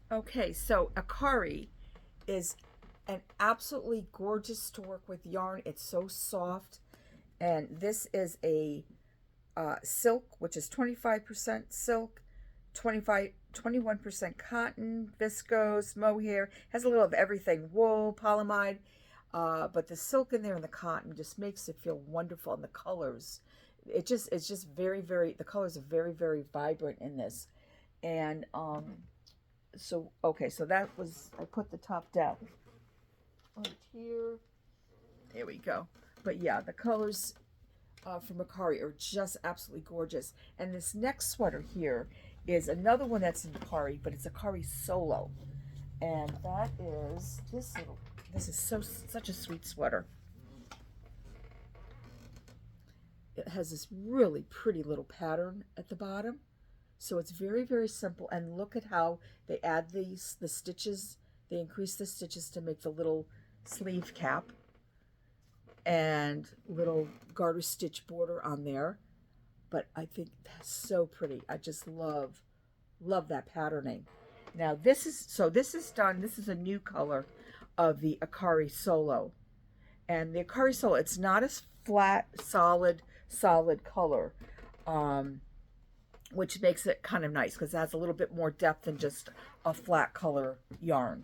Okay, so Akari is an absolutely gorgeous to work with yarn. It's so soft. And this is a silk, which is 25% silk, 21% cotton, viscose, mohair. Has a little of everything, wool, polyamide. But the silk in there and the cotton just makes it feel wonderful. And the colors, it's just very, the colors are very vibrant in this. And so okay, so that was, I put the top down right here. There we go. But yeah, the colors from Akari are just absolutely gorgeous. And this next sweater here is another one that's in Akari, but it's Akari Solo, and that is this little. This is such a sweet sweater. It has this really pretty little pattern at the bottom. So it's very simple. And look at how they add the stitches. They increase the stitches to make the little sleeve cap and little garter stitch border on there. But I think that's so pretty. I just love that patterning. Now this is done. This is a new color of the Akari Solo. And the Akari Solo, it's not as flat, solid color. Um, which makes it kind of nice because it has a little bit more depth than just a flat color yarn.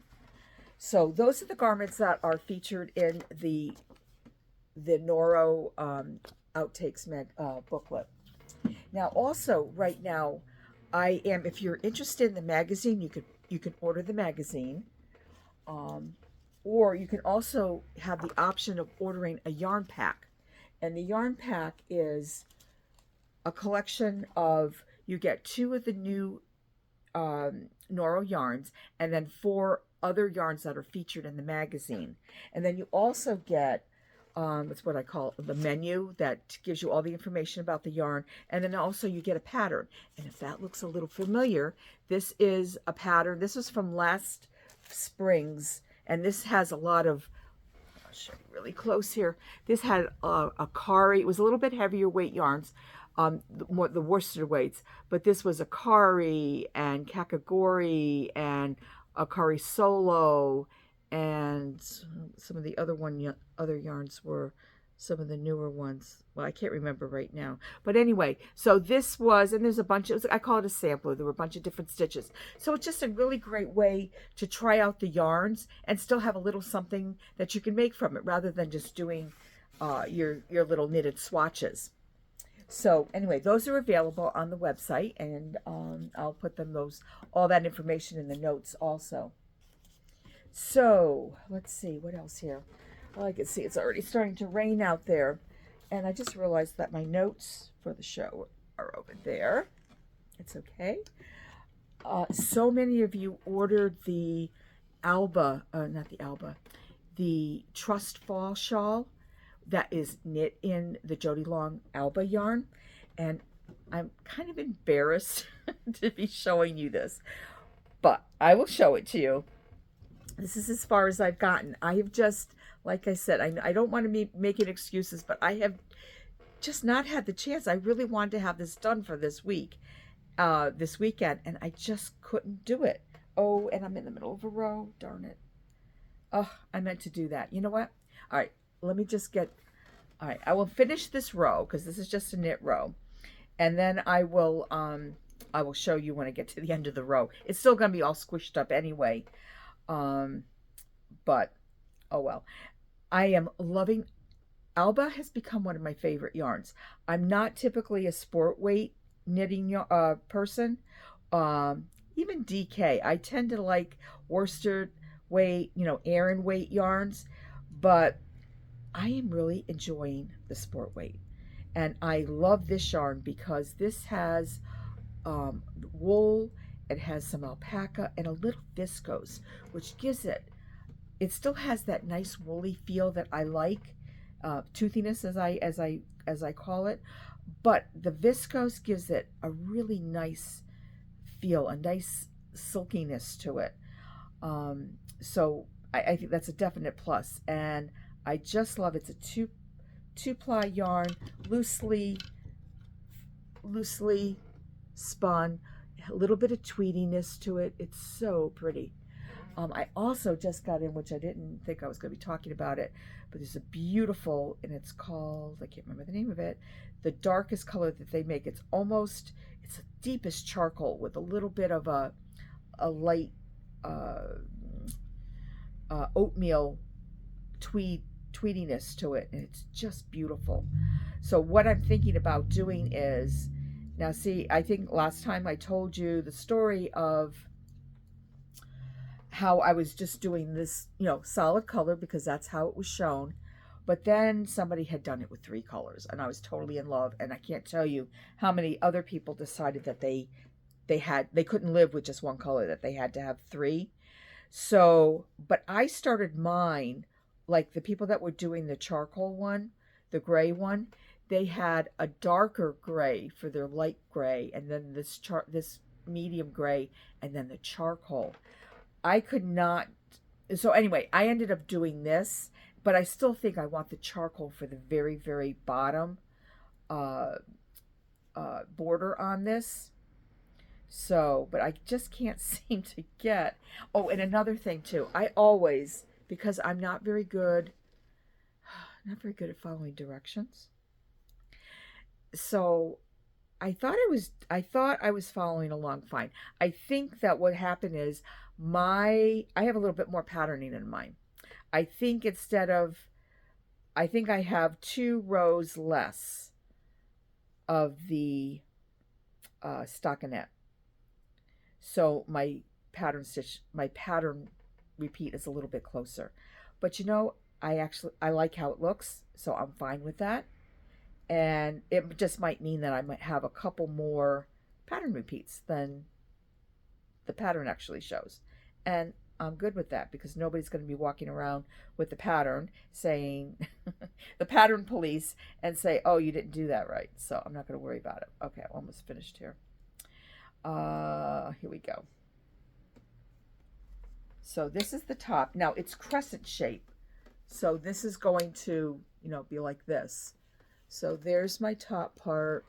So those are the garments that are featured in the Noro outtakes booklet. Now, also right now, I am. If you're interested in the magazine, you can order the magazine, um, or you can also have the option of ordering a yarn pack, and the yarn pack is a collection of, you get two of the new Noro yarns and then four other yarns that are featured in the magazine. And then you also get, it's what I call the menu that gives you all the information about the yarn. And then also you get a pattern. And if that looks a little familiar, this is a pattern. This was from last spring's, and this has a lot of, I'll show you really close here. This had a Kari. It was a little bit heavier weight yarns, the Worcester weights, but this was Akari and Kakagori and Akari Solo, and some of the other yarns were some of the newer ones. Well, I can't remember right now, but anyway, so this was, and there's a bunch of, I call it a sampler. There were a bunch of different stitches, so it's just a really great way to try out the yarns and still have a little something that you can make from it, rather than just doing your little knitted swatches. So anyway, those are available on the website, and I'll put all that information in the notes also. So let's see what else here. Well, I can see it's already starting to rain out there, and I just realized that my notes for the show are over there. It's okay. So many of you ordered the not the Alba, the Trust Fall shawl that is knit in the Jody Long Alba yarn. And I'm kind of embarrassed to be showing you this, but I will show it to you. This is as far as I've gotten. I have just, like I said, I don't want to be making excuses, but I have just not had the chance. I really wanted to have this done for this this weekend, and I just couldn't do it. Oh, and I'm in the middle of a row. Darn it. Oh, I meant to do that. You know what? All right, let me just get, all right, I will finish this row because this is just a knit row. And then I will show you when I get to the end of the row. It's still going to be all squished up anyway. Um, but oh well. I am loving, Alba has become one of my favorite yarns. I'm not typically a sport weight knitting person. Even DK. I tend to like worsted weight, Aran weight yarns, but I am really enjoying the sport weight. And I love this yarn because this has wool, it has some alpaca, and a little viscose, which gives it still has that nice woolly feel that I like, toothiness as I call it, but the viscose gives it a really nice feel, a nice silkiness to it. So I think that's a definite plus, and I just love it. It's a two ply yarn, loosely spun. It a little bit of tweediness to it. It's so pretty. I also just got in, which I didn't think I was going to be talking about it, but there's a beautiful, and it's called, I can't remember the name of it, the darkest color that they make. It's the deepest charcoal with a little bit of a light uh, oatmeal tweediness to it, and it's just beautiful. So what I'm thinking about doing is, now see, I think last time I told you the story of how I was just doing this, solid color because that's how it was shown. But then somebody had done it with 3 colors, and I was totally in love. And I can't tell you how many other people decided that they couldn't live with just one color, that they had to have 3. So, but I started mine, like the people that were doing the charcoal one, the gray one, they had a darker gray for their light gray, and then this medium gray, and then the charcoal. I could not. So anyway, I ended up doing this, but I still think I want the charcoal for the very, very bottom border on this. So, but I just can't seem to get. Oh, and another thing too. I always, because I'm not very good at following directions. So I thought I was following along fine. I think that what happened is I have a little bit more patterning in mine. I think I have 2 rows less of the stockinette. So my pattern repeat is a little bit closer. But I like how it looks, so I'm fine with that. And it just might mean that I might have a couple more pattern repeats than the pattern actually shows. And I'm good with that because nobody's going to be walking around with the pattern saying, the pattern police, and say, oh, you didn't do that right. So I'm not going to worry about it. Okay, I'm almost finished here. Here we go. So this is the top. Now it's crescent shape. So this is going to, be like this. So there's my top part.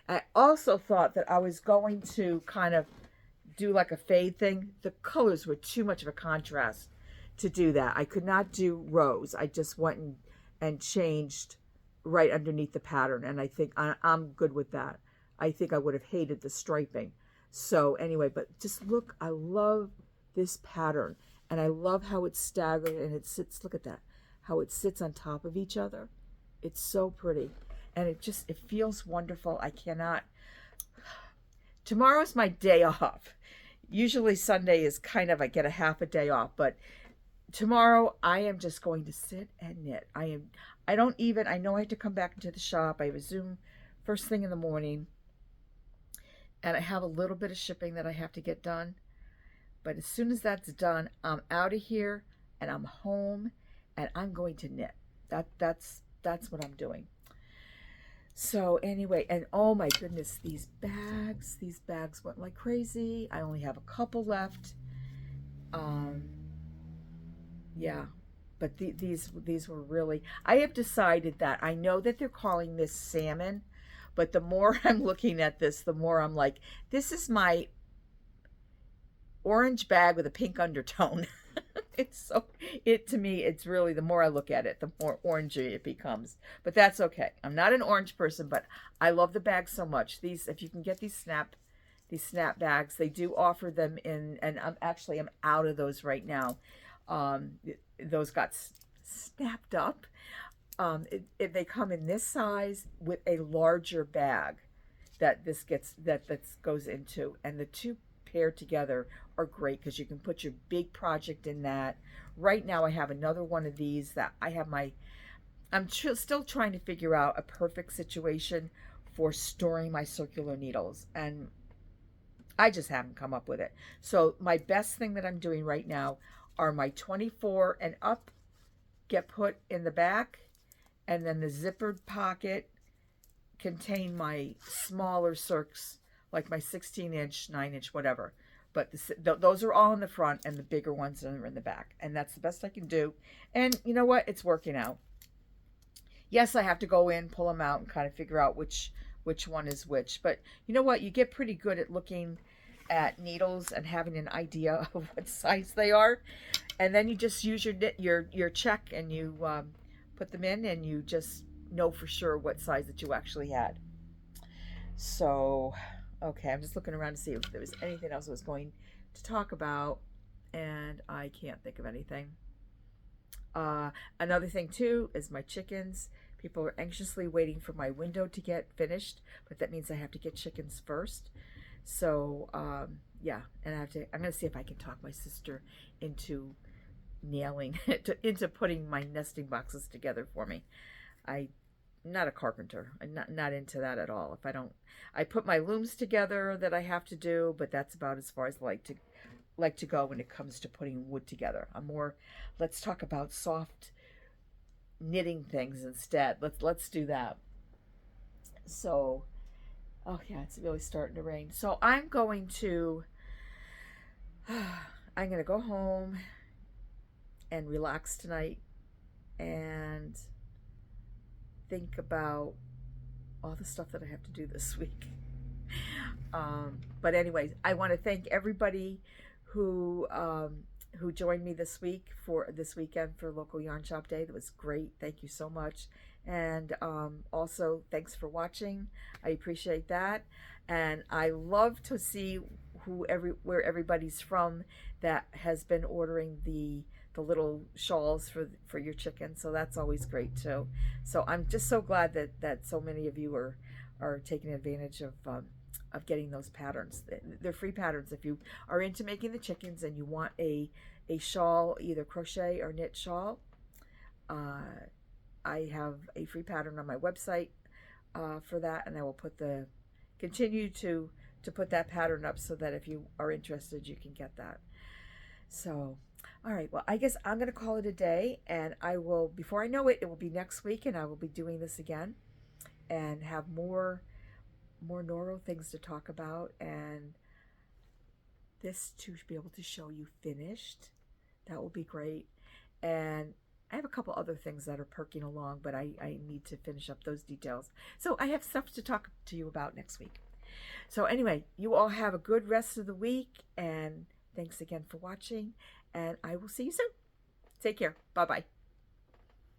I also thought that I was going to kind of do like a fade thing. The colors were too much of a contrast to do that. I could not do rows. I just went and changed right underneath the pattern. And I think I'm good with that. I think I would have hated the striping. So anyway, but just look, I love this pattern. And I love how it's staggered and it sits, look at that, how it sits on top of each other. It's so pretty. And it feels wonderful. Tomorrow's my day off. Usually Sunday is kind of, I get a half a day off, but tomorrow I am just going to sit and knit. I know I have to come back into the shop. I have a Zoom first thing in the morning, and I have a little bit of shipping that I have to get done. But as soon as that's done, I'm out of here and I'm home and I'm going to knit. That's what I'm doing. So anyway, and oh my goodness, these bags went like crazy. I only have a couple left. Yeah, but these were really, I have decided that I know that they're calling this salmon, but the more I'm looking at this, the more I'm like, this is my orange bag with a pink undertone. To me, it's really, the more I look at it, the more orangey it becomes. But that's okay. I'm not an orange person, but I love the bag so much. These, if you can get these snap bags, they do offer them in, and I'm out of those right now. Those got snapped up. They come in this size with a larger bag that this goes into, and the two paired together are great because you can put your big project in that. Right now I have another one of these that I'm still trying to figure out a perfect situation for storing my circular needles, and I just haven't come up with it. So my best thing that I'm doing right now are my 24 and up get put in the back, and then the zippered pocket contain my smaller circs, like my 16-inch, 9-inch, whatever. But those are all in the front, and the bigger ones are in the back. And that's the best I can do. And you know what? It's working out. Yes, I have to go in, pull them out, and kind of figure out which which one is which. But you know what? You get pretty good at looking at needles and having an idea of what size they are, and then you just use your check and you put them in, and you just know for sure what size that you actually had. So, okay, I'm just looking around to see if there was anything else I was going to talk about, and I can't think of anything. Another thing too is my chickens. People are anxiously waiting for my window to get finished, but that means I have to get chickens first. So yeah, and I'm gonna see if I can talk my sister into nailing into putting my nesting boxes together for me. I'm not a carpenter. I'm not into that at all. If I put my looms together that I have to do, but that's about as far as I like to go when it comes to putting wood together. I'm more, let's talk about soft knitting things instead. Let's do that. So, oh yeah, it's really starting to rain. So I'm going to go home and relax tonight and think about all the stuff that I have to do this week. But anyways, I want to thank everybody who joined me this weekend for Local Yarn Shop Day. That was great. Thank you so much. And also, thanks for watching. I appreciate that. And I love to see where everybody's from that has been ordering the little shawls for your chicken. So that's always great too. So I'm just so glad that so many of you are taking advantage of getting those patterns. They're free patterns. If you are into making the chickens and you want a shawl, either crochet or knit shawl, I have a free pattern on my website for that, and I will continue to put that pattern up so that if you are interested, you can get that. So, all right, well, I guess I'm going to call it a day, and I will, before I know it, it will be next week, and I will be doing this again and have more Noro things to talk about, and this to be able to show you finished. That will be great. And I have a couple other things that are perking along, but I need to finish up those details. So I have stuff to talk to you about next week. So anyway, you all have a good rest of the week, and thanks again for watching, and I will see you soon. Take care. Bye-bye.